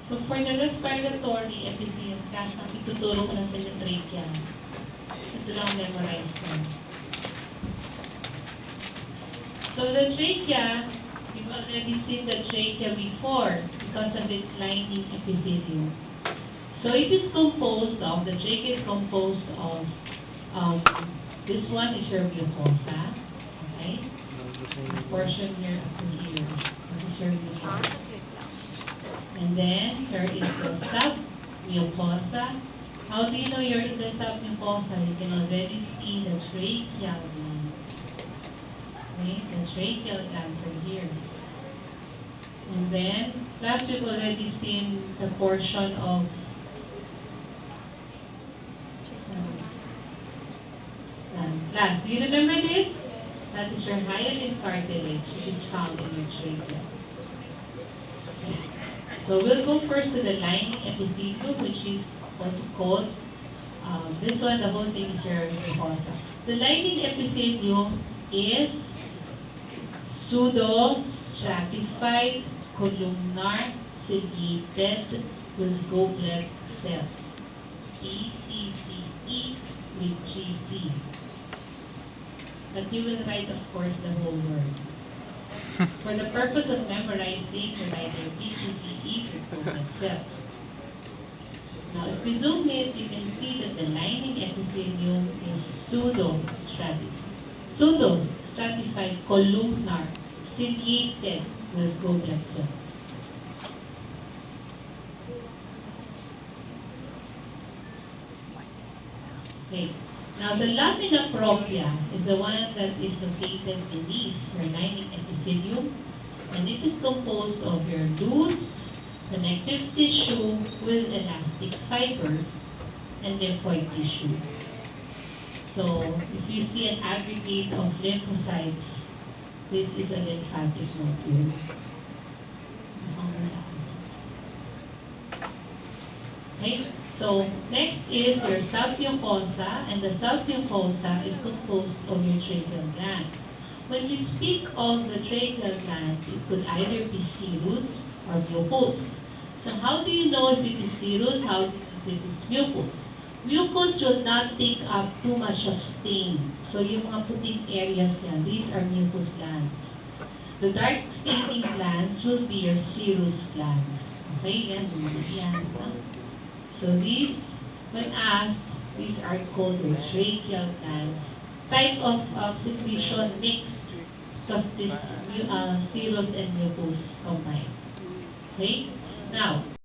So for the respiratory epithelial class, ituturo ko na sa yung trachea. Ito lang memorize ko. So the trachea, you've already seen the trachea before because of its lining epithelium. So it is composed of, the trachea is composed of, this one is your mucosa, okay? This portion here up to here, this is your mucosa. And then there is the submucosa. How do you know you're in the submucosa? You can already see the tracheal gland. Okay, the tracheal gland are here. And then, last we've already seen the portion of last. Do you remember this? That is your hyaline cartilage, which is found in your trachea. Okay. So we'll go first to the lining epithelium, which is also called, this one, the whole thing is your mucosa. The lining epithelium is pseudo-stratified, columnar, ciliated with goblet cells. ECCE with GC. But you will write, of course, the whole word. For the purpose of memorizing, you write your BCCE with goblet cells. Now, if we zoom in, you can see that the lining epithelium is pseudo-stratified, columnar, ciliated with goblet cells. Okay. Now, the lamina propria is the one that is located beneath your lining epithelium, and it is composed of your loose connective tissue with elastic fibers and lymphoid tissue. So, if you see an aggregate of lymphocytes, this is a lymphatic nodule. Okay, so next is your submucosa, and the submucosa is composed of your tracheal gland. When we speak of the tracheal gland, it could either be serous or mucus. So how do you know if it is serous? How do you know if it is mucus? Mucus should not take up too much of stain. So yung mga puting areas yan, these are mucus glands. The dark staining glands should be your serous glands. Okay, yan. So these, when asked, these are called your tracheal glands. Type of secretion mixed of this serous and mucus combined. Okay? Now,